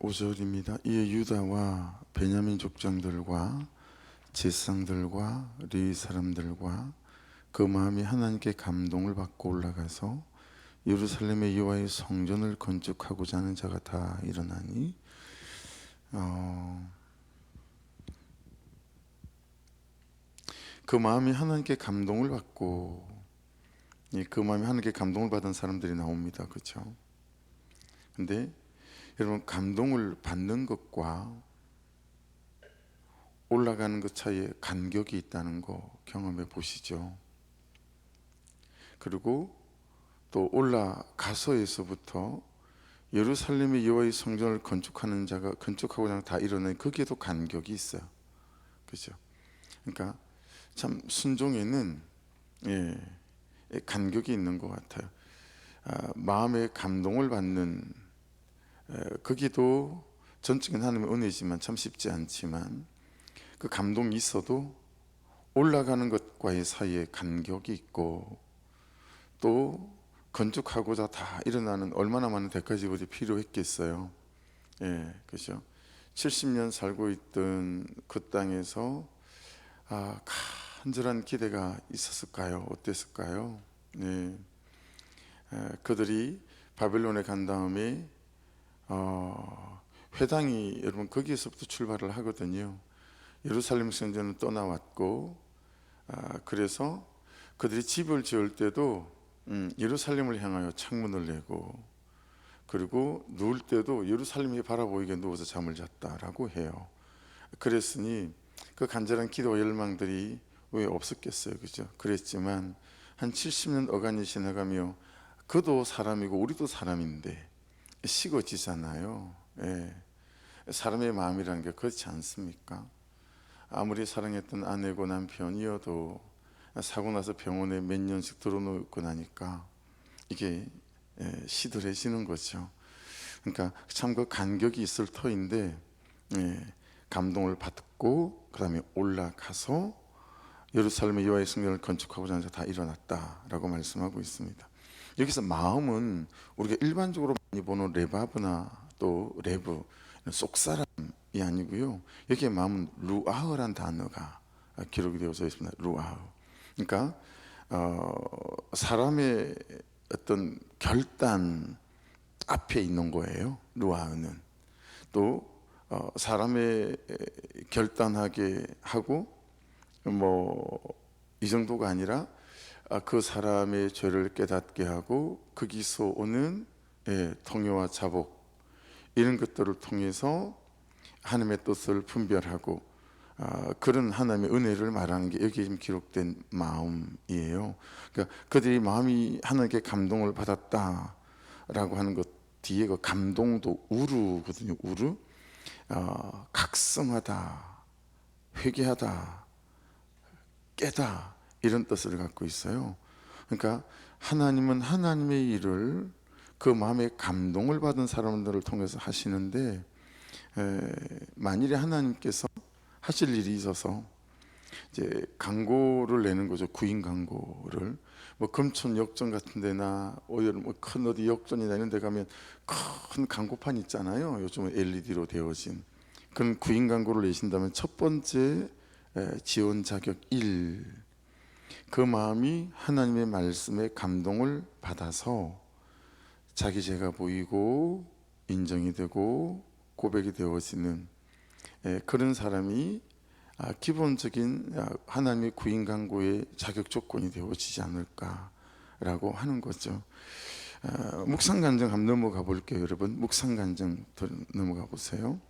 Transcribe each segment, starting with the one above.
5절입니다. 이에 유다와 베냐민 족장들과 제사장들과 레위 사람들과 그 마음이 하나님께 감동을 받고 올라가서 예루살렘의 여호와의 성전을 건축하고자 하는 자가 다 일어나니 그 마음이 하나님께 감동을 받고, 그 마음이 하나님께 감동을 받은 사람들이 나옵니다. 그렇죠? 근데 여러분, 감동을 받는 것과 올라가는 것 사이에 간격이 있다는 거 경험해 보시죠. 그리고 또 올라가서에서부터 예루살렘의 여호와의 성전을 건축하는 자가 건축하고자 다 일어나니 거기에도 간격이 있어요. 그렇죠? 그러니까 참 순종에는 간격이 있는 것 같아요. 마음의 감동을 받는, 거기도 전적인 하나님의 은혜지만 참 쉽지 않지만 그 감동이 있어도 올라가는 것과의 사이에 간격이 있고, 또 건축하고자 다 일어나는 얼마나 많은 대가지불이 필요했겠어요. 그렇죠. 70년 살고 있던 그 땅에서 간절한 기대가 있었을까요? 어땠을까요? 그들이 바벨론에 간 다음에 회당이, 여러분, 거기에서부터 출발을 하거든요. 예루살렘 성전은 떠나왔고, 그래서 그들이 집을 지을 때도 예루살렘을 향하여 창문을 내고, 그리고 누울 때도 예루살렘이 바라보이게 누워서 잠을 잤다라고 해요. 그랬으니 그 간절한 기도와 열망들이 왜 없었겠어요, 그죠? 그랬지만 한 70년 어간이 지나가며 그도 사람이고 우리도 사람인데 식어지잖아요. 사람의 마음이라는 게 그렇지 않습니까? 아무리 사랑했던 아내고 남편이어도 사고 나서 병원에 몇 년씩 들어놓고 나니까 이게 시들해지는 거죠. 그러니까 참 그 간격이 있을 터인데, 감동을 받고 그 다음에 올라가서 예루살렘의 여호와의 성전을 건축하고자 하는 자 다 일어났다라고 말씀하고 있습니다. 여기서 마음은 우리가 일반적으로 많이 보는 레바브나 또 레브, 속사람이 아니고요, 여기에 마음은 루아흐란 단어가 기록이 되어져 있습니다. 루아흐. 그러니까 사람의 어떤 결단 앞에 있는 거예요. 루아흐는 또 사람의 결단하게 하고 이 정도가 아니라 그 사람의 죄를 깨닫게 하고 거기서 오는 통회와 자복, 이런 것들을 통해서 하나님의 뜻을 분별하고 그런 하나님의 은혜를 말하는 게 여기에 지금 기록된 마음이에요. 그러니까 그들이 마음이 하나님께 감동을 받았다라고 하는 것 뒤에 그 감동도 우르거든요. 우르, 각성하다, 회개하다, 깨다, 이런 뜻을 갖고 있어요. 그러니까 하나님은 하나님의 일을 그 마음에 감동을 받은 사람들을 통해서 하시는데, 만일에 하나님께서 하실 일이 있어서 이제 광고를 내는 거죠. 구인 광고를 금천 역전 같은 데나 큰 어디 역전이나 이런 데 가면 큰 광고판 있잖아요. 요즘은 LED로 되어진 그런 구인 광고를 내신다면 첫 번째 지원 자격 1, 그 마음이 하나님의 말씀에 감동을 받아서 자기 죄가 보이고 인정이 되고 고백이 되어지는 그런 사람이 기본적인 하나님의 구인 광고의 자격 조건이 되어지지 않을까라고 하는 거죠. 묵상간증 한번 넘어가 볼게요. 여러분, 묵상간증 넘어가 보세요.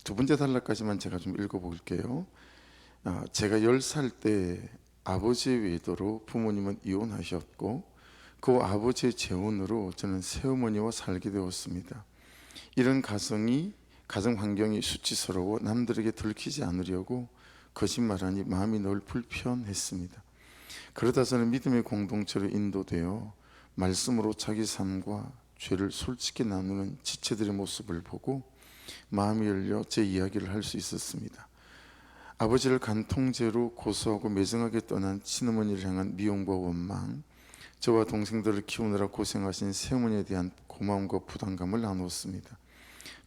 두 번째 단락까지만 제가 좀 읽어볼게요. 제가 10살 때 아버지의 외도로 부모님은 이혼하셨고, 그 아버지의 재혼으로 저는 새어머니와 살게 되었습니다. 이런 가정 환경이 수치스러워 남들에게 들키지 않으려고 거짓말하니 마음이 늘 불편했습니다. 그러다 저는 믿음의 공동체로 인도되어 말씀으로 자기 삶과 죄를 솔직히 나누는 지체들의 모습을 보고 마음이 열려 제 이야기를 할 수 있었습니다. 아버지를 간통죄로 고소하고 매정하게 떠난 친어머니를 향한 미움과 원망, 저와 동생들을 키우느라 고생하신 새어머니에 대한 고마움과 부담감을 나누었습니다.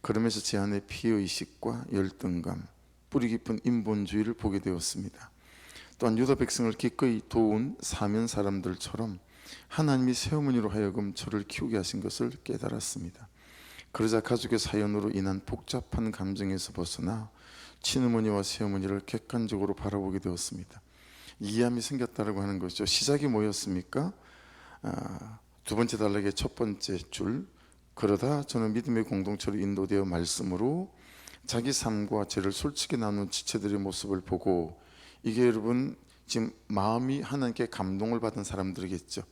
그러면서 제 안에 피의식과 열등감, 뿌리 깊은 인본주의를 보게 되었습니다. 또한 유다 백성을 기꺼이 도운 사면 사람들처럼 하나님이 새어머니로 하여금 저를 키우게 하신 것을 깨달았습니다. 그러자 가족의 사연으로 인한 복잡한 감정에서 벗어나 친어머니와 새어머니를 객관적으로 바라보게 되었습니다. 이해함이 생겼다고 하는 것이죠. 시작이 뭐였습니까? 두 번째 단락의 첫 번째 줄, 그러다 저는 믿음의 공동체로 인도되어 말씀으로 자기 삶과 죄를 솔직히 나눈 지체들의 모습을 보고, 이게 여러분 지금 마음이 하나님께 감동을 받은 사람들이겠죠.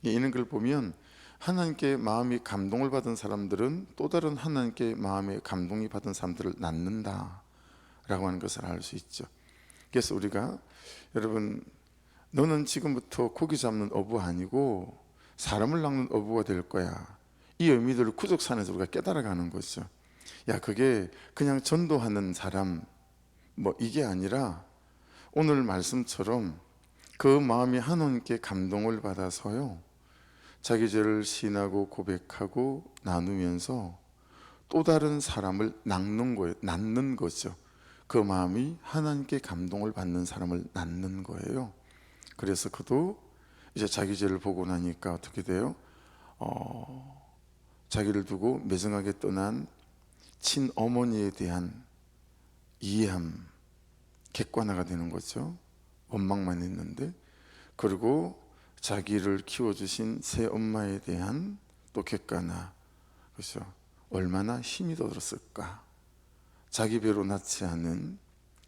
이런 걸 보면 하나님께 마음이 감동을 받은 사람들은 또 다른 하나님께 마음에 감동이 받은 사람들을 낳는다 라고 하는 것을 알 수 있죠. 그래서 우리가 여러분, 너는 지금부터 고기 잡는 어부 아니고 사람을 낚는 어부가 될 거야, 이 의미들을 구속산에서 우리가 깨달아가는 거죠. 야, 그게 그냥 전도하는 사람 뭐 이게 아니라 오늘 말씀처럼 그 마음이 하나님께 감동을 받아서요, 자기 죄를 시인하고 고백하고 나누면서 또 다른 사람을 낳는 거예요. 낳는 거죠. 그 마음이 하나님께 감동을 받는 사람을 낳는 거예요. 그래서 그도 이제 자기 죄를 보고 나니까 어떻게 돼요? 자기를 두고 매정하게 떠난 친어머니에 대한 이해함, 객관화가 되는 거죠. 원망만 했는데. 그리고 자기를 키워주신 새 엄마에 대한 또 객관화, 그렇죠. 얼마나 힘이 더 들었을까. 자기 배로 낳지 않은,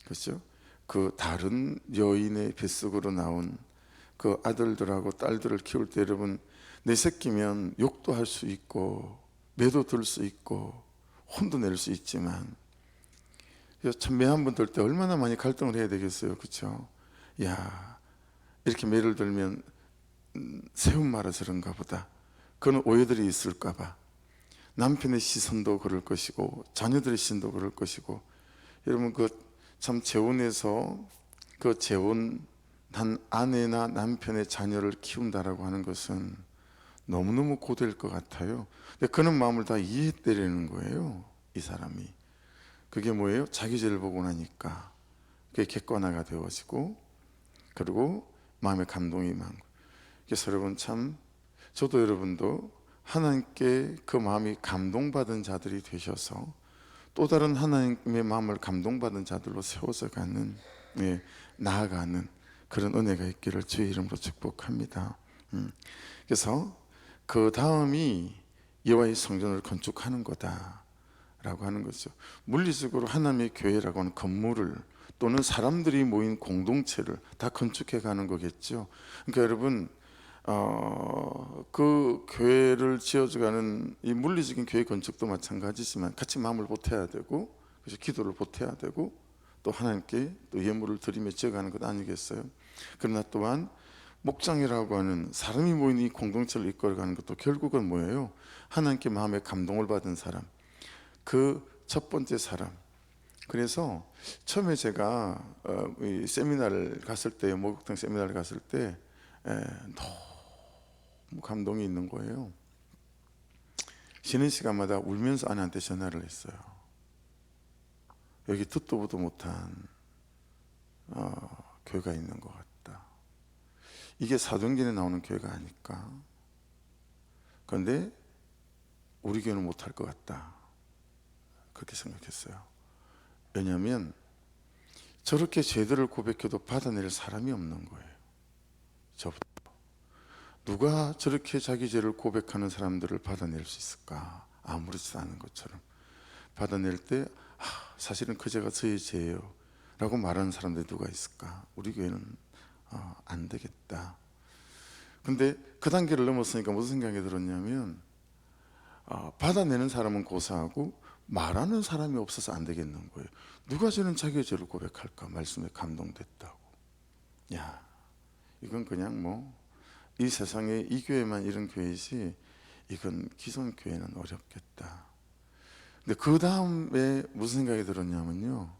그렇죠, 그 다른 여인의 뱃속으로 나온 그 아들들하고 딸들을 키울 때 여러분, 내 새끼면 욕도 할 수 있고 매도 들 수 있고 혼도 낼 수 있지만 참 매 한 번 들 때 얼마나 많이 갈등을 해야 되겠어요, 그렇죠? 야, 이렇게 매를 들면 세운 말아 저런가 보다, 그런 오해들이 있을까 봐 남편의 시선도 그럴 것이고 자녀들의 시선도 그럴 것이고. 여러분, 그 참 재혼해서 그 재혼한 아내나 남편의 자녀를 키운다라고 하는 것은 너무너무 고될 것 같아요. 근데 그런 마음을 다 이해했다는 거예요, 이 사람이. 그게 뭐예요? 자기 죄를 보고 나니까 그게 객관화가 되어지고, 그리고 마음에 감동이 많고. 그래서 여러분, 참 저도 여러분도 하나님께 그 마음이 감동받은 자들이 되셔서 또 다른 하나님의 마음을 감동받은 자들로 세워져 가는, 나아가는 그런 은혜가 있기를 주의 이름으로 축복합니다. 그래서 그 다음이 여호와의 성전을 건축하는 거다라고 하는 거죠. 물리적으로 하나님의 교회라고 하는 건물을 또는 사람들이 모인 공동체를 다 건축해 가는 거겠죠. 그러니까 여러분, 그 교회를 지어가는 이 물리적인 교회 건축도 마찬가지지만 같이 마음을 보태야 되고, 그래서 기도를 보태야 되고, 또 하나님께 또 예물을 드리며 지어가는 것 아니겠어요? 그러나 또한 목장이라고 하는 사람이 모인 이 공동체를 이끌어가는 것도 결국은 뭐예요? 하나님께 마음에 감동을 받은 사람, 그 첫 번째 사람. 그래서 처음에 제가 이 세미나를 갔을 때, 목욕탕 세미나를 갔을 때 너무 감동이 있는 거예요. 쉬는 시간마다 울면서 아내한테 전화를 했어요. 여기 듣도 보도 못한 교회가 있는 것 같다. 이게 사도행전에 나오는 교회가 아닐까. 그런데 우리 교회는 못할 것 같다, 그렇게 생각했어요. 왜냐하면 저렇게 죄들을 고백해도 받아낼 사람이 없는 거예요. 저부터. 누가 저렇게 자기 죄를 고백하는 사람들을 받아낼 수 있을까? 아무렇지도 않은 것처럼 받아낼 때 사실은 그 죄가 저의 죄예요 라고 말하는 사람들이 누가 있을까? 우리 교회는 안 되겠다. 근데 그 단계를 넘었으니까 무슨 생각이 들었냐면, 받아내는 사람은 고사하고 말하는 사람이 없어서 안 되겠는 거예요. 누가 저는 자기의 죄를 고백할까? 말씀에 감동됐다고. 야, 이건 그냥 뭐 이 세상에 이 교회만 이런 교회지, 이건 기존 교회는 어렵겠다. 근데 그 다음에 무슨 생각이 들었냐면요,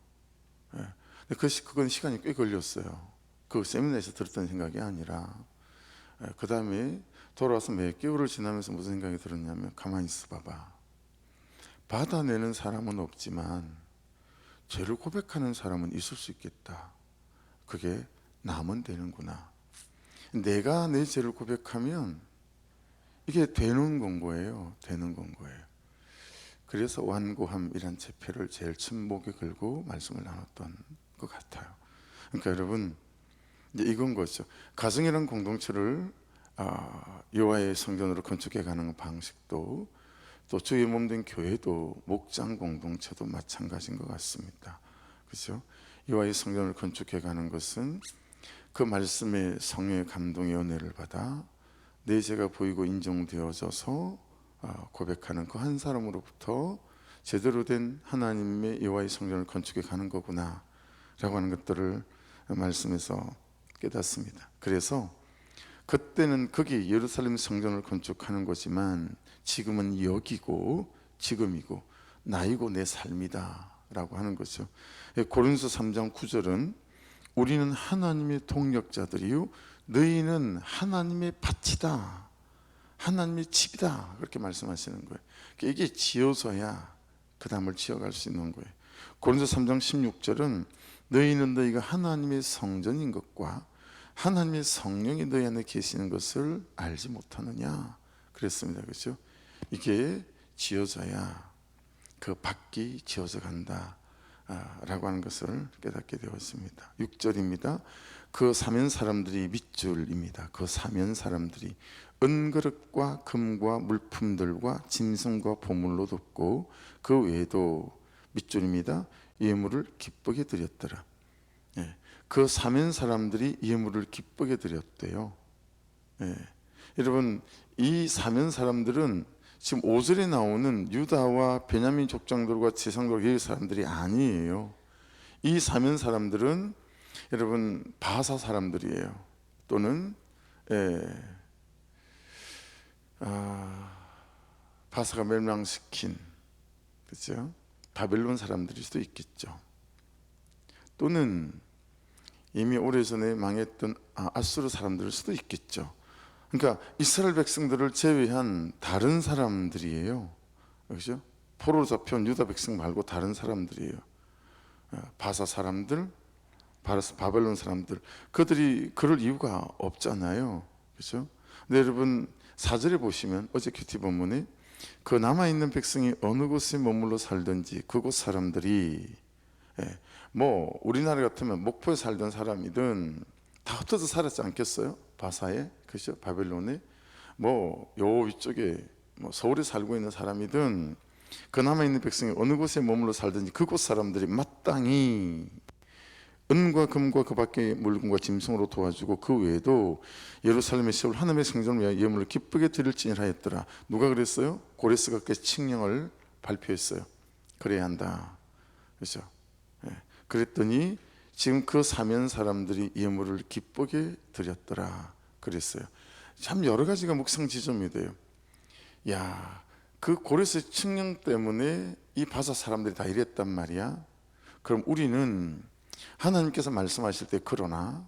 그건 시간이 꽤 걸렸어요. 그 세미나에서 들었던 생각이 아니라, 그 다음에 돌아와서 몇 개월을 지나면서 무슨 생각이 들었냐면, 가만히 있어 봐봐. 받아내는 사람은 없지만 죄를 고백하는 사람은 있을 수 있겠다. 그게 나면 되는구나. 내가 내 죄를 고백하면 이게 되는 건 거예요. 되는 건 거예요. 그래서 완고함이란 제표를 제일 침목에 걸고 말씀을 나눴던 것 같아요. 그러니까 여러분, 이제 이건 거죠. 가정이란 공동체를 여호와의 성전으로 건축해 가는 방식도, 또 주의 몸된 교회도, 목장 공동체도 마찬가지인 것 같습니다. 그렇죠? 여호와의 성전을 건축해 가는 것은 그 말씀의 성령의 감동의 은혜를 받아 내 죄가 보이고 인정되어져서 고백하는 그 한 사람으로부터 제대로 된 하나님의 여호와의 성전을 건축해 가는 거구나 라고 하는 것들을 말씀에서 깨닫습니다. 그래서 그때는 거기 예루살렘 성전을 건축하는 거지만 지금은 여기고 지금이고 나이고 내 삶이다 라고 하는 거죠. 고린도서 3장 9절은 우리는 하나님의 동력자들이요 너희는 하나님의 밭이다, 하나님의 집이다, 그렇게 말씀하시는 거예요. 이게 지어져야 그 다음을 지어갈 수 있는 거예요. 고린도서 3장 16절은 너희는 너희가 하나님의 성전인 것과 하나님의 성령이 너희 안에 계시는 것을 알지 못하느냐 그랬습니다. 그렇죠? 이게 지어져야 그 밖이 지어져 간다 라고 하는 것을 깨닫게 되었습니다. 6절입니다. 그 사면 사람들이 밑줄입니다. 그 사면 사람들이 은그릇과 금과 물품들과 짐승과 보물로 덮고 그 외에도 밑줄입니다. 예물을 기쁘게 드렸더라. 그 사면 사람들이 예물을 기쁘게 드렸대요. 여러분, 이 사면 사람들은 지금 5절에 나오는 유다와 베냐민 족장들과 지상들 이 사람들이 아니에요. 이 사면 사람들은 여러분 바사 사람들이에요. 또는 바사가 멸망시킨, 그렇죠? 바벨론 사람들일 수도 있겠죠. 또는 이미 오래전에 망했던 아수르 사람들일 수도 있겠죠. 그러니까 이스라엘 백성들을 제외한 다른 사람들이에요. 그렇죠? 포로로 잡혀온 유다 백성 말고 다른 사람들이에요. 바사 사람들, 바벨론 사람들, 그들이 그럴 이유가 없잖아요. 그렇죠? 근데 여러분 4절에 보시면 어제 큐티 본문에 그 남아있는 백성이 어느 곳에 머물러 살든지 그곳 사람들이 뭐 우리나라 같으면 목포에 살던 사람이든 다 흩어져 살았지 않겠어요? 바사에, 그죠? 바벨론에, 뭐 요 위쪽에 뭐 서울에 살고 있는 사람이든 그 남아 있는 백성이 어느 곳에 머물러 살든지 그곳 사람들이 마땅히 은과 금과 그 밖의 물건과 짐승으로 도와주고 그 외에도 예루살렘에 세울 하나님의 성전을 위하여 예물을 기쁘게 드릴지니라 했더라. 누가 그랬어요? 고레스가 그 칙령을 발표했어요. 그래야 한다. 그렇죠? 그랬더니 지금 그 사면 사람들이 예물을 기쁘게 드렸더라 그랬어요. 참 여러 가지가 묵상 지점이 돼요. 야, 그 고레스 칙령 때문에 이 바사 사람들이 다 이랬단 말이야. 그럼 우리는 하나님께서 말씀하실 때 그러나,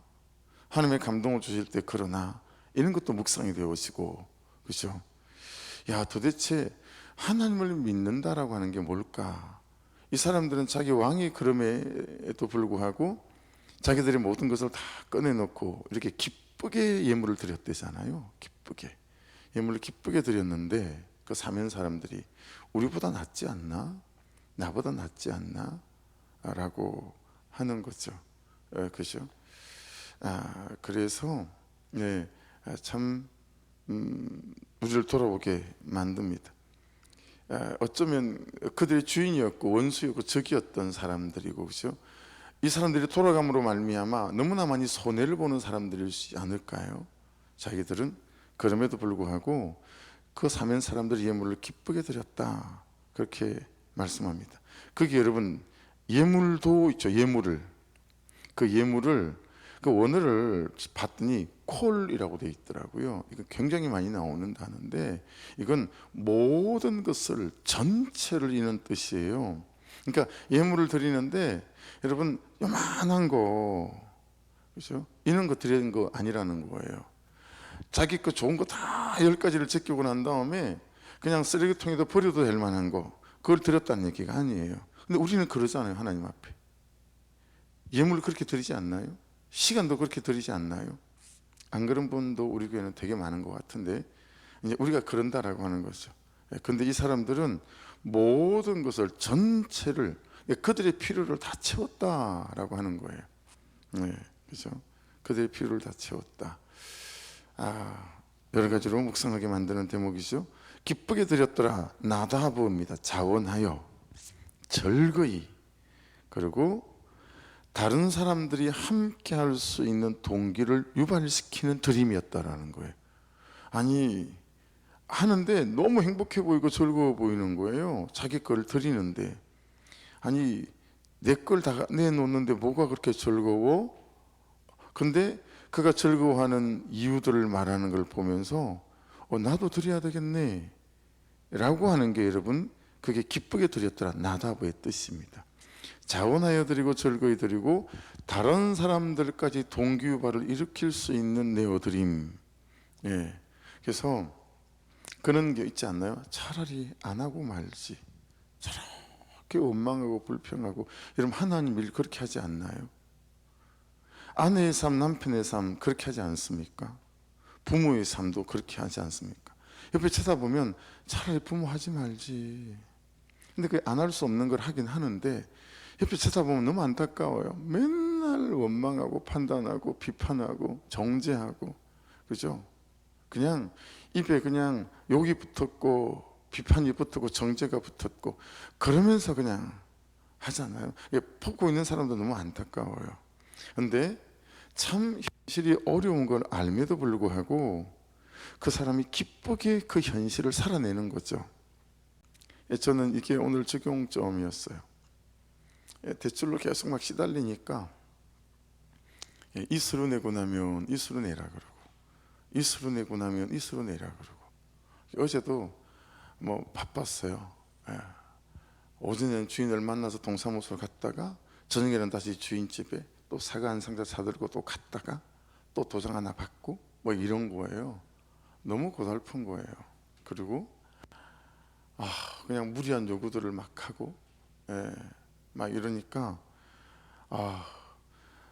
하나님의 감동을 주실 때 그러나, 이런 것도 묵상이 되어지고, 그렇죠? 야, 도대체 하나님을 믿는다라고 하는 게 뭘까? 이 사람들은 자기 왕이 그럼에도 불구하고 자기들의 모든 것을 다 꺼내놓고 이렇게 기쁘게 예물을 드렸대잖아요. 기쁘게 예물을 기쁘게 드렸는데 그 사면 사람들이 우리보다 낫지 않나? 나보다 낫지 않나? 라고 하는 거죠. 그죠? 그래서 참 우리를 돌아보게 만듭니다. 어쩌면 그들의 주인이었고 원수였고 적이었던 사람들이고, 그렇죠? 이 사람들이 돌아감으로 말미암아 너무나 많이 손해를 보는 사람들이지 않을까요? 자기들은 그럼에도 불구하고 그 사면 사람들이 예물을 기쁘게 드렸다 그렇게 말씀합니다. 거기 여러분 예물도 있죠. 예물을, 그 예물을 그 원어를 봤더니 콜이라고 되어 있더라고요. 이거 굉장히 많이 나오는 단어인데 이건 모든 것을 전체를 이는 뜻이에요. 그러니까 예물을 드리는데 여러분 요만한 거, 그렇죠? 이런 거 드리는 거 아니라는 거예요. 자기 거 좋은 거 다 10가지를 제끼고 난 다음에 그냥 쓰레기통에다 버려도 될 만한 거, 그걸 드렸다는 얘기가 아니에요. 근데 우리는 그러잖아요. 하나님 앞에 예물을 그렇게 드리지 않나요? 시간도 그렇게 드리지 않나요? 안 그런 분도 우리 교회는 되게 많은 것 같은데, 이제 우리가 그런다라고 하는 거죠. 근데 이 사람들은 모든 것을 전체를 그들의 필요를 다 채웠다라고 하는 거예요. 네, 그렇죠? 그들의 필요를 다 채웠다. 여러 가지로 묵상하게 만드는 대목이죠. 기쁘게 드렸더라 나다브입니다. 자원하여 절거이, 그리고 다른 사람들이 함께 할 수 있는 동기를 유발시키는 드림이었다라는 거예요. 아니 하는데 너무 행복해 보이고 즐거워 보이는 거예요. 자기 걸 드리는데. 아니 내 걸 다 내놓는데 뭐가 그렇게 즐거워? 근데 그가 즐거워하는 이유들을 말하는 걸 보면서 나도 드려야 되겠네 라고 하는 게, 여러분, 그게 기쁘게 드렸더라 나다브의 뜻입니다. 자원하여 드리고 즐거이 드리고 다른 사람들까지 동기유발을 일으킬 수 있는 내어드림. 예. 그래서 그런 게 있지 않나요? 차라리 안 하고 말지. 저렇게 원망하고 불평하고, 여러분 하나님 일 그렇게 하지 않나요? 아내의 삶, 남편의 삶 그렇게 하지 않습니까? 부모의 삶도 그렇게 하지 않습니까? 옆에 쳐다보면 차라리 부모 하지 말지. 근데 그 안 할 수 없는 걸 하긴 하는데, 옆에 쳐다보면 너무 안타까워요. 맨날 원망하고 판단하고 비판하고 정죄하고, 그죠? 그냥 입에 그냥 욕이 붙었고 비판이 붙었고 정죄가 붙었고 그러면서 그냥 하잖아요. 품고 있는 사람도 너무 안타까워요. 근데 참 현실이 어려운 걸 알면도 불구하고 그 사람이 기쁘게 그 현실을 살아내는 거죠. 저는 이게 오늘 적용점이었어요. 대출로 계속 막 시달리니까 이수로 내고 나면 이수로 내라 그러고, 이수로 내고 나면 이수로 내라 그러고. 어제도 뭐 바빴어요. 오전에는 주인을 만나서 동사무소를 갔다가 저녁에는 다시 주인 집에 또 사과 한 상자 사들고 또 갔다가 또 도장 하나 받고 뭐 이런 거예요. 너무 고달픈 거예요. 그리고 그냥 무리한 요구들을 막 하고 막 이러니까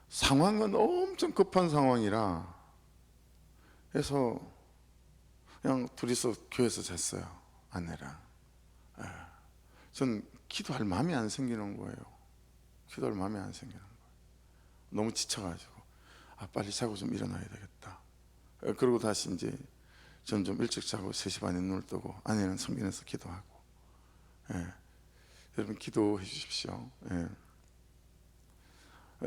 상황은 엄청 급한 상황이라 해서 그냥 둘이서 교회에서 잤어요. 아내랑. 전 기도할 마음이 안 생기는 거예요. 기도할 마음이 안 생기는 거예요. 너무 지쳐가지고 빨리 자고 좀 일어나야 되겠다. 그리고 다시 이제 전 좀 일찍 자고 3시 반에 눈을 뜨고 아내는 성경에서 기도하고. 여러분 기도해 주십시오.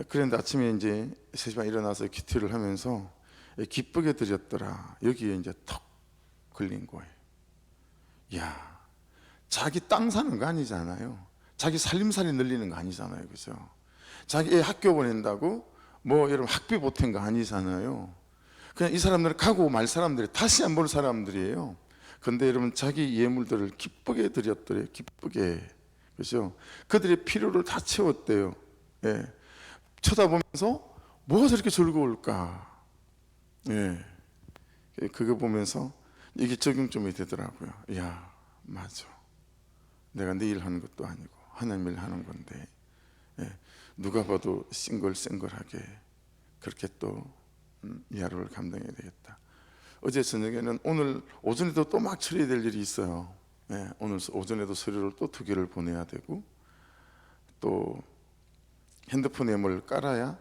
그런데 아침에 이제 3시 반에 일어나서 기도를 하면서 기쁘게 드렸더라, 여기에 이제 턱 걸린 거예요. 야, 자기 땅 사는 거 아니잖아요. 자기 살림살이 늘리는 거 아니잖아요. 그죠? 자기 애 학교 보낸다고 뭐 여러분 학비 보탠 거 아니잖아요. 그냥 이 사람들은 가고 말 사람들이, 다시 안 볼 사람들이에요. 근데 여러분 자기 예물들을 기쁘게 드렸더래요. 기쁘게. 그죠? 그들의 필요를 다 채웠대요. 쳐다보면서 뭐가 저렇게 즐거울까? 그거 보면서 이게 적용점이 되더라고요. 야, 맞아. 내가 내 일 하는 것도 아니고 하나님 일 하는 건데 누가 봐도 싱글싱글하게 그렇게 또 이 하루를 감당해야 되겠다. 어제 저녁에는 오늘 오전에도 또 막 처리해야 될 일이 있어요. 오늘 오전에도 서류를 또 2개를 보내야 되고, 또 핸드폰에 뭘 깔아야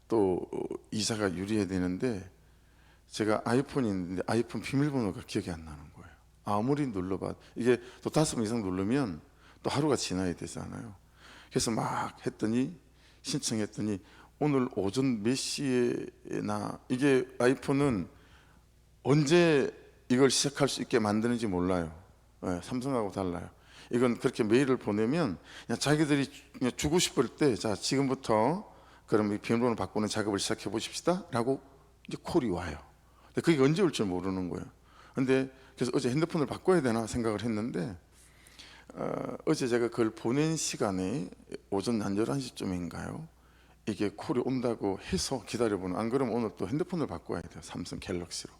또 이자가 유리해야 되는데, 제가 아이폰이 있는데 아이폰 비밀번호가 기억이 안 나는 거예요. 아무리 눌러봐도 이게 또 5번 이상 누르면 또 하루가 지나야 되잖아요. 그래서 막 했더니, 신청했더니 오늘 오전 몇 시에나, 이게 아이폰은 언제 이걸 시작할 수 있게 만드는지 몰라요. 삼성하고 달라요. 이건 그렇게 메일을 보내면 그냥 자기들이 그냥 주고 싶을 때, 자 지금부터 그럼 이 비밀번호 바꾸는 작업을 시작해 보십시다 라고 이제 콜이 와요. 근데 그게 언제 올 줄 모르는 거예요. 근데 그래서 어제 핸드폰을 바꿔야 되나 생각을 했는데, 어제 제가 그걸 보낸 시간에 오전 한 11시쯤인가요? 이게 콜이 온다고 해서 기다려보는, 안 그러면 오늘 또 핸드폰을 바꿔야 돼요. 삼성 갤럭시로.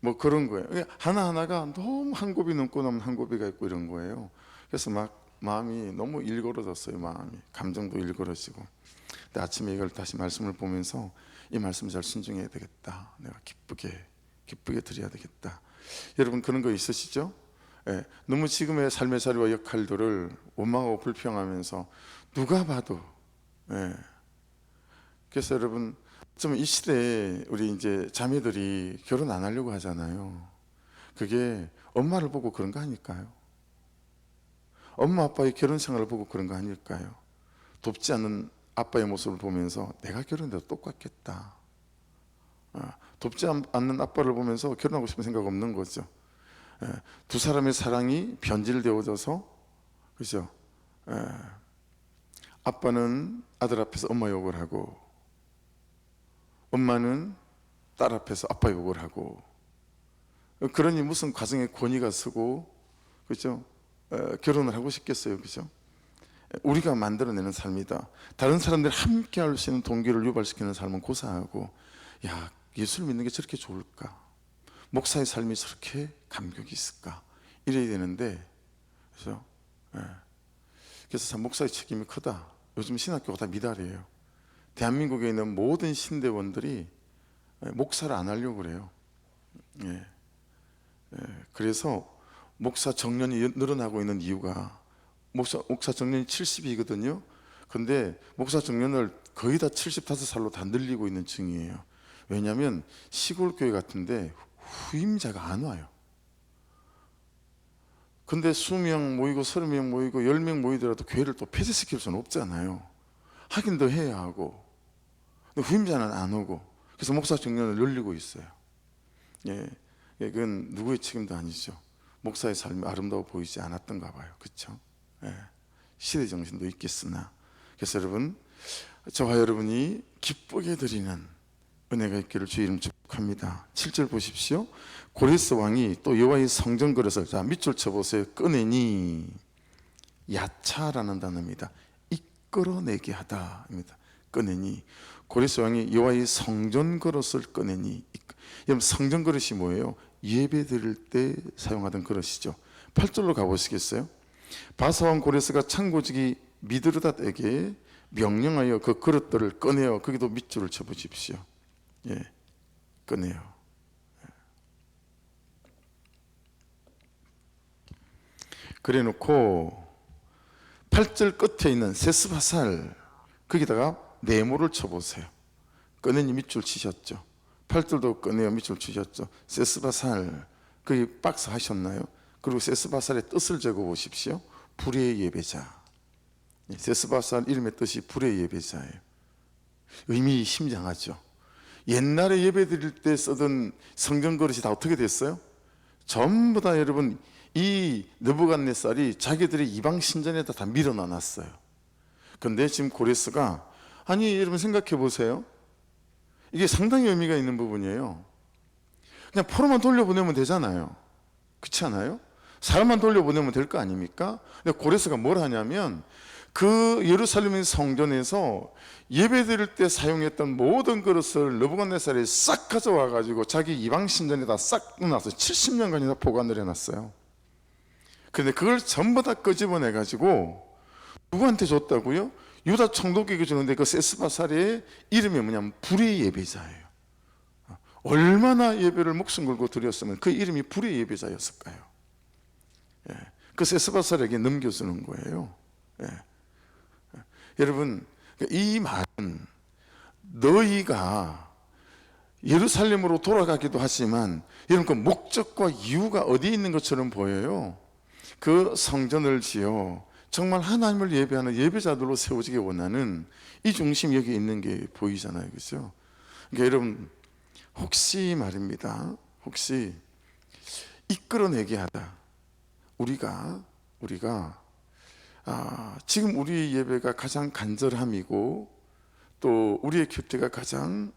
뭐 그런 거예요. 하나하나가 너무 한 곱이 넘고 나면 한 곱이가 있고 이런 거예요. 그래서 막 마음이 너무 일그러졌어요. 마음이, 감정도 일그러지고. 근데 아침에 이걸 다시 말씀을 보면서 이 말씀 잘 순종해야 되겠다, 내가 기쁘게 드려야 되겠다. 여러분 그런 거 있으시죠? 예, 너무 지금의 삶의 자리와 역할들을 원망하고 불평하면서 누가 봐도, 예. 그래서 여러분 좀 이 시대에 우리 이제 자매들이 결혼 안 하려고 하잖아요. 그게 엄마를 보고 그런 거 아닐까요? 엄마 아빠의 결혼 생활을 보고 그런 거 아닐까요? 돕지 않는 아빠의 모습을 보면서 내가 결혼해도 똑같겠다. 돕지 않는 아빠를 보면서 결혼하고 싶은 생각 없는 거죠. 두 사람의 사랑이 변질되어져서, 그죠? 아빠는 아들 앞에서 엄마 욕을 하고, 엄마는 딸 앞에서 아빠 욕을 하고, 그러니 무슨 가정에 권위가 서고, 그죠? 결혼을 하고 싶겠어요, 그죠? 우리가 만들어내는 삶이다. 다른 사람들이 함께 할 수 있는 동기를 유발시키는 삶은 고사하고, 야, 예수를 믿는 게 저렇게 좋을까? 목사의 삶이 저렇게 감격이 있을까? 이래야 되는데, 그죠? 그래서 참 목사의 책임이 크다. 요즘 신학교가 다 미달이에요. 대한민국에 있는 모든 신대원들이 목사를 안 하려고 그래요. 그래서 목사 정년이 늘어나고 있는 이유가, 목사 정년이 70이거든요. 근데 목사 정년을 거의 다 75살로 다 늘리고 있는 중이에요. 왜냐하면 시골 교회 같은데 후임자가 안 와요. 근데 20명 모이고 30명 모이고 10명 모이더라도 교회를 또 폐쇄시킬 수는 없잖아요. 하긴 더 해야 하고. 근데 후임자는 안 오고, 그래서 목사 정년을 늘리고 있어요. 그건 누구의 책임도 아니죠. 목사의 삶이 아름다워 보이지 않았던가 봐요. 그렇죠? 시대 정신도 있겠으나. 그래서 여러분, 저와 여러분이 기쁘게 드리는 은혜가 있기를 주의 이름 축복합니다. 7절 보십시오. 고레스 왕이 또 여호와의 성전 그릇을, 자 밑줄 쳐보세요. 꺼내니, 야차라는 단어입니다. 이끌어내게 하다입니다. 꺼내니, 고레스 왕이 여호와의 성전 그릇을 꺼내니. 여러분 성전 그릇이 뭐예요? 예배 드릴 때 사용하던 그릇이죠. 8절로 가보시겠어요? 바사왕 고레스가 창고지기 미드르닷에게 명령하여 그 그릇들을 꺼내어, 거기도 밑줄을 쳐보십시오. 꺼내요. 그래 놓고 8절 끝에 있는 세스바살, 거기다가 네모를 쳐보세요. 꺼내니 밑줄 치셨죠? 8절도 꺼내어 밑줄 치셨죠? 세스바살, 거기 박스 하셨나요? 그리고 세스바살의 뜻을 적어 보십시오. 불의 예배자. 세스바살 이름의 뜻이 불의 예배자예요. 의미 심장하죠. 옛날에 예배 드릴 때 쓰던 성전 그릇이 다 어떻게 됐어요? 전부 다 여러분, 이 느부갓네살이 자기들의 이방 신전에다 다 밀어넣어놨어요. 근데 지금 고레스가, 아니 여러분 생각해 보세요. 이게 상당히 의미가 있는 부분이에요. 그냥 포로만 돌려보내면 되잖아요. 그렇지 않아요? 사람만 돌려보내면 될 거 아닙니까? 근데 고레스가 뭘 하냐면, 그 예루살렘의 성전에서 예배 드릴 때 사용했던 모든 그릇을 느부갓네살이 싹 가져와 가지고 자기 이방 신전에다 싹 넣어놨어요. 70년간이나 보관을 해놨어요. 근데 그걸 전부 다 끄집어내 가지고 누구한테 줬다고요? 유다 총독에게 주는데, 그 세스바살의 이름이 뭐냐면 불의 예배자예요. 얼마나 예배를 목숨 걸고 드렸으면 그 이름이 불의 예배자였을까요? 그 세스바살에게 넘겨주는 거예요. 여러분, 이 말은 너희가 예루살렘으로 돌아가기도 하지만, 여러분 그 목적과 이유가 어디 있는 것처럼 보여요. 그 성전을 지어 정말 하나님을 예배하는 예배자들로 세워지기 원하는 이 중심이 여기 있는 게 보이잖아요. 그렇죠? 그러니까 여러분, 혹시 말입니다, 혹시 이끌어내게 하다, 우리가 지금 우리 예배가 가장 간절함이고, 또 우리의 큐티가 가장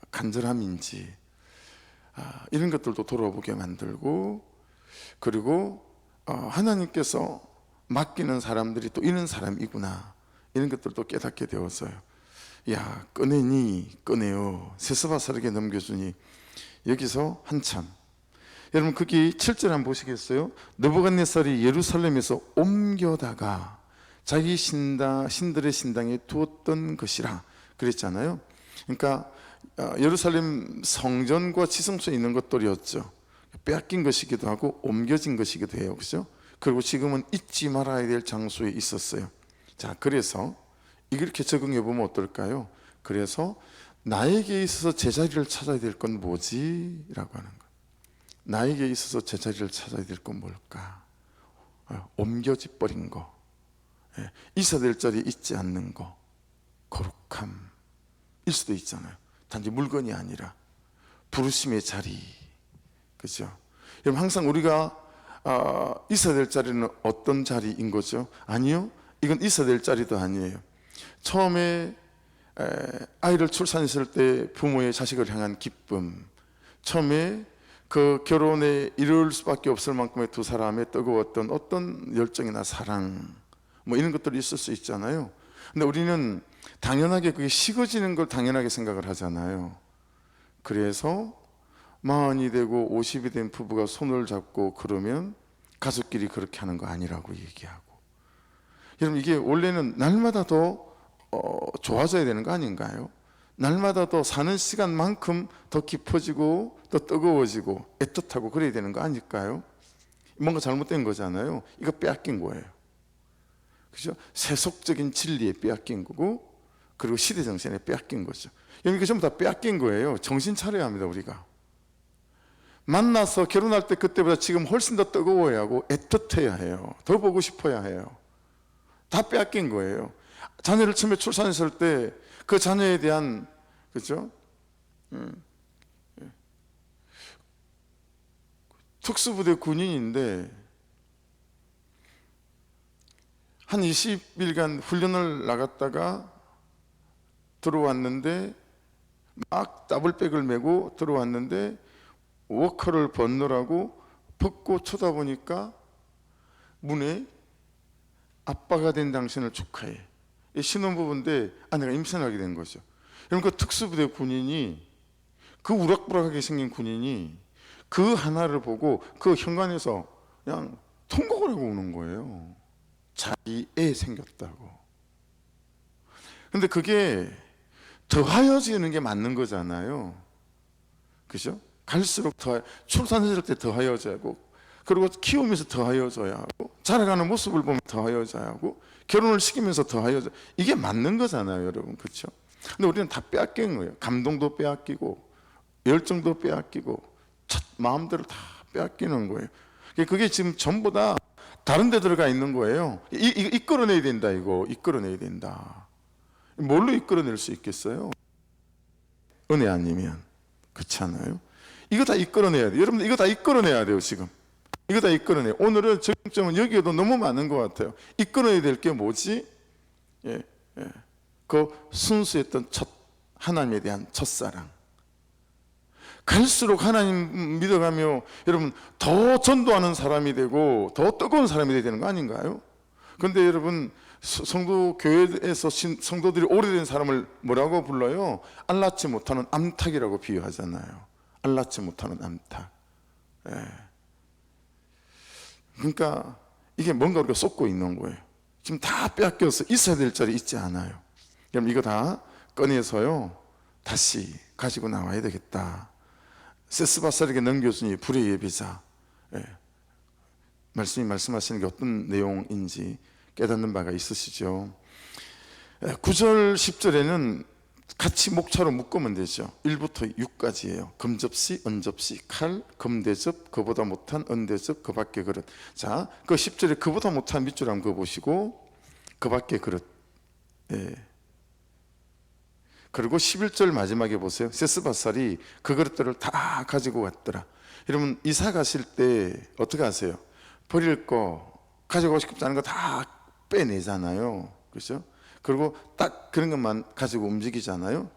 간절함인지, 이런 것들도 돌아보게 만들고, 그리고 하나님께서 맡기는 사람들이 또 이런 사람이구나, 이런 것들도 깨닫게 되었어요. 야, 꺼내니, 꺼내요. 세스바살에게 넘겨주니 여기서 한참, 여러분 거기 7절 한번 보시겠어요? 느부갓네살이 예루살렘에서 옮겨다가 자기 신들의 신당에 두었던 것이라 그랬잖아요. 그러니까 예루살렘 성전과 지성소에 있는 것들이었죠. 빼앗긴 것이기도 하고 옮겨진 것이기도 해요. 그죠? 그리고 지금은 잊지 말아야 될 장소에 있었어요. 자, 그래서 이렇게 적응해 보면 어떨까요? 그래서 나에게 있어서 제자리를 찾아야 될 건 뭐지? 라고 하는 거예요. 나에게 있어서 제자리를 찾아야 될 건 뭘까? 옮겨져 버린 거, 있어야 될 자리에 있지 않는 거, 거룩함일 수도 있잖아요. 단지 물건이 아니라 부르심의 자리, 그죠? 여러분 항상 우리가 있어야 될 자리는 어떤 자리인 거죠? 아니요, 이건 있어야 될 자리도 아니에요. 처음에 아이를 출산했을 때 부모의 자식을 향한 기쁨, 처음에 그 결혼에 이룰 수밖에 없을 만큼의 두 사람의 뜨거웠던 어떤 열정이나 사랑, 뭐 이런 것들이 있을 수 있잖아요. 근데 우리는 당연하게 그게 식어지는 걸 당연하게 생각을 하잖아요. 그래서 40이 되고 50이 된 부부가 손을 잡고 그러면 가족끼리 그렇게 하는 거 아니라고 얘기하고, 여러분 이게 원래는 날마다 더 좋아져야 되는 거 아닌가요? 날마다 더 사는 시간만큼 더 깊어지고 더 뜨거워지고 애틋하고 그래야 되는 거 아닐까요? 뭔가 잘못된 거잖아요. 이거 빼앗긴 거예요. 그죠? 세속적인 진리에 빼앗긴 거고, 그리고 시대 정신에 빼앗긴 거죠. 이게 전부 다 빼앗긴 거예요. 정신 차려야 합니다. 우리가 만나서 결혼할 때 그때보다 지금 훨씬 더 뜨거워야 하고 애틋해야 해요. 더 보고 싶어야 해요. 다 빼앗긴 거예요. 자녀를 처음에 출산했을 때 그 자녀에 대한, 그죠? 특수부대 군인인데 한 20일간 훈련을 나갔다가 들어왔는데, 막 더블백을 메고 들어왔는데 워커를 벗느라고 벗고 쳐다보니까 문에 아빠가 된 당신을 축하해, 신혼부부인데 아내가 임신하게 된 거죠. 여러분 그 특수부대 군인이, 그 우락부락하게 생긴 군인이 그 하나를 보고 그 현관에서 그냥 통곡을 하고 우는 거예요. 자기 애 생겼다고. 근데 그게 더하여지는 게 맞는 거잖아요. 그죠? 갈수록 더, 출산했을 때 더하여져야 하고, 그리고 키우면서 더하여져야 하고, 자라가는 모습을 보면 더하여져야 하고, 결혼을 시키면서 더하여져, 이게 맞는 거잖아요, 여러분. 그렇죠? 근데 우리는 다 빼앗긴 거예요. 감동도 빼앗기고 열정도 빼앗기고 마음대로 다 빼앗기는 거예요. 그게 지금 전부 다 다른 데 들어가 있는 거예요. 이끌어내야 된다. 이거 이끌어내야 된다. 뭘로 이끌어낼 수 있겠어요? 은혜 아니면. 그렇지 않아요? 이거 다 이끌어내야 돼요. 여러분들 이거 다 이끌어내야 돼요. 지금 이거 다 이끌어내요. 오늘은 적용점은 여기에도 너무 많은 것 같아요. 이끌어내야 될 게 뭐지? 그 순수했던 하나님에 대한 첫사랑. 갈수록 하나님 믿어가며 여러분 더 전도하는 사람이 되고 더 뜨거운 사람이 되야 되는 거 아닌가요? 그런데 여러분 성도 교회에서 성도들이 오래된 사람을 뭐라고 불러요? 알라치 못하는 암탉이라고 비유하잖아요. 알라치 못하는 암탉. 그러니까 이게 뭔가 우리가 쏟고 있는 거예요. 지금 다 빼앗겨서 있어야 될 자리 있지 않아요. 그럼 이거 다 꺼내서요 다시 가지고 나와야 되겠다. 세스바살에게 넘겨주니 불의 예비자. 말씀이 말씀하시는 게 어떤 내용인지 깨닫는 바가 있으시죠? 9절 10절에는 같이 목차로 묶으면 되죠. 1부터 6까지예요. 금접시, 은접시, 칼, 금대접, 그보다 못한 은대접, 그 밖의 그릇. 자, 그 10절에 그보다 못한 밑줄 한번 그어보시고 그 밖의 그릇. 그리고 11절 마지막에 보세요. 세스바살이 그 그릇들을 다 가지고 갔더라. 여러분 이사 가실 때 어떻게 하세요? 버릴 거, 가져가고 싶지 않은 거 다 빼내잖아요. 그렇죠? 그리고 딱 그런 것만 가지고 움직이잖아요.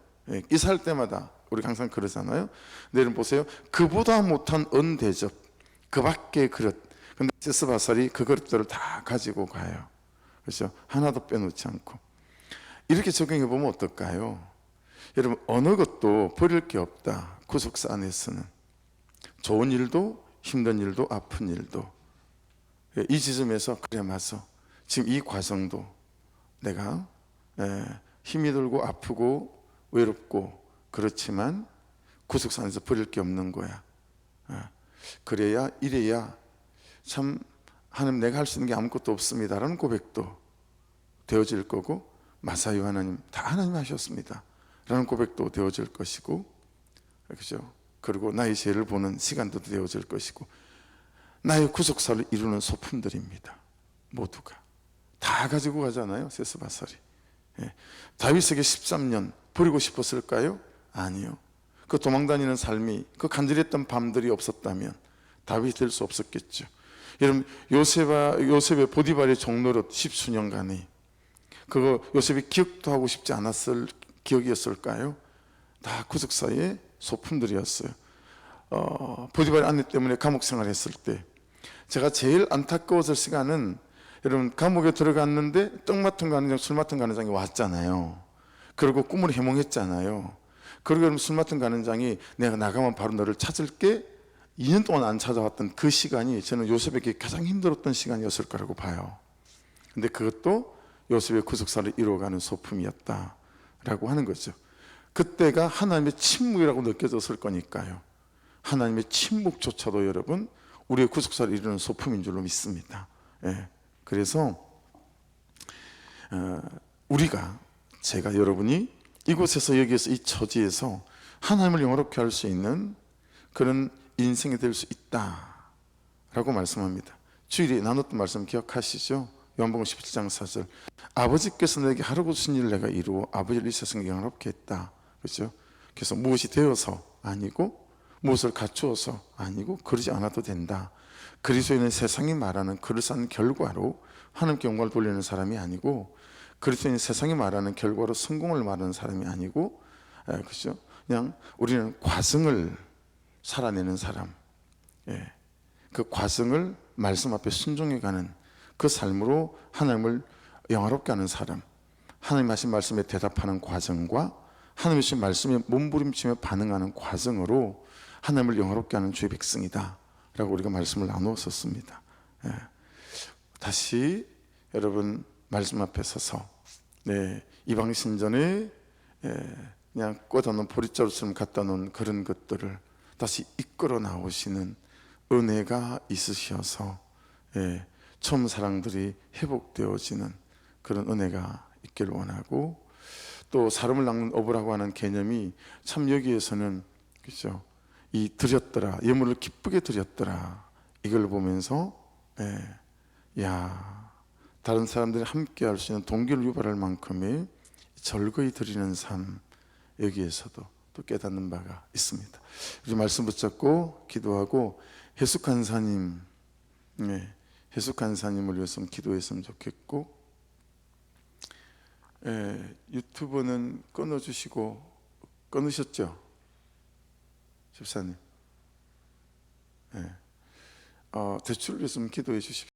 이사할 때마다 우리 항상 그러잖아요. 근데 여러분 보세요. 그보다 못한 은대접, 그 밖의 그릇. 근데 세스바살이 그 그릇들을 다 가지고 가요. 그렇죠? 하나도 빼놓지 않고. 이렇게 적용해 보면 어떨까요? 여러분, 어느 것도 버릴 게 없다. 구속사 안에서는 좋은 일도 힘든 일도 아픈 일도. 이 지점에서 그래 맞어. 지금 이 과정도 내가 힘이 들고 아프고 외롭고 그렇지만 구속사 안에서 버릴 게 없는 거야. 그래야 이래야 참 하나님 내가 할 수 있는 게 아무것도 없습니다라는 고백도 되어질 거고, 마사요 하나님 다 하나님 하셨습니다 라는 고백도 되어질 것이고, 그죠? 그리고 나의 죄를 보는 시간도 되어질 것이고, 나의 구속사를 이루는 소품들입니다. 모두가 다 가지고 가잖아요. 세스바살이. 다윗에게 13년 버리고 싶었을까요? 아니요. 그 도망다니는 삶이, 그 간절했던 밤들이 없었다면 다윗이 될 수 없었겠죠. 여러분, 요셉의 보디발의 종노릇 10수년간이 그거 요셉이 기억도 하고 싶지 않았을 기억이었을까요? 다 구속사의 소품들이었어요. 보디발의 아내 때문에 감옥 생활했을 때 제가 제일 안타까웠을 시간은, 여러분, 감옥에 들어갔는데 떡 맡은 간장, 술 맡은 간장이 왔잖아요. 그리고 꿈을 해몽했잖아요. 그리고 여러분, 술 맡은 간장이 내가 나가면 바로 너를 찾을게 2년 동안 안 찾아왔던 그 시간이 저는 요셉에게 가장 힘들었던 시간이었을 거라고 봐요. 근데 그것도 요셉의 구속사를 이루어가는 소품이었다라고 하는 거죠. 그때가 하나님의 침묵이라고 느껴졌을 거니까요. 하나님의 침묵조차도 여러분 우리의 구속사를 이루는 소품인 줄로 믿습니다. 그래서 우리가, 제가, 여러분이 이곳에서, 여기에서, 이 처지에서 하나님을 영화롭게 할 수 있는 그런 인생이 될 수 있다라고 말씀합니다. 주일에 나눴던 말씀 기억하시죠? 요한복음 17장 4절. 아버지께서 내게 하라고 주신 일을 내가 이루어 아버지를 이 세상에 영화롭게 했다. 그렇죠? 그래서 무엇이 되어서 아니고, 무엇을 갖추어서 아니고, 그러지 않아도 된다. 그리스도인은 세상이 말하는 그럴싸한 결과로 하나님께 영광을 돌리는 사람이 아니고, 그리스도인은 세상이 말하는 결과로 성공을 말하는 사람이 아니고, 그렇죠? 그냥 우리는 과정을 살아내는 사람, 그 과정을 말씀 앞에 순종해가는 그 삶으로 하나님을 영화롭게 하는 사람, 하나님 하신 말씀에 대답하는 과정과 하나님 하신 말씀에 몸부림치며 반응하는 과정으로 하나님을 영화롭게 하는 주의 백성이다 라고 우리가 말씀을 나누었었습니다. 다시 여러분 말씀 앞에 서서 이방신전에 그냥 꽂아놓은 보릿자루처럼 갖다 놓은 그런 것들을 다시 이끌어 나오시는 은혜가 있으셔서 처음 사랑들이 회복되어지는 그런 은혜가 있기를 원하고, 또 사람을 낚는 어부라고 하는 개념이 참 여기에서는, 그렇죠, 이 드렸더라, 예물을 기쁘게 드렸더라, 이걸 보면서 야, 다른 사람들이 함께 할 수 있는 동기를 유발할 만큼의 절거히 드리는 삶, 여기에서도 또 깨닫는 바가 있습니다. 우리 말씀 붙잡고 기도하고, 해숙간사님, 해숙간사님을 위해서 기도했으면 좋겠고, 유튜브는 끊어주시고, 끊으셨죠? 집사님. 대출을 위해서 기도해 주십시오.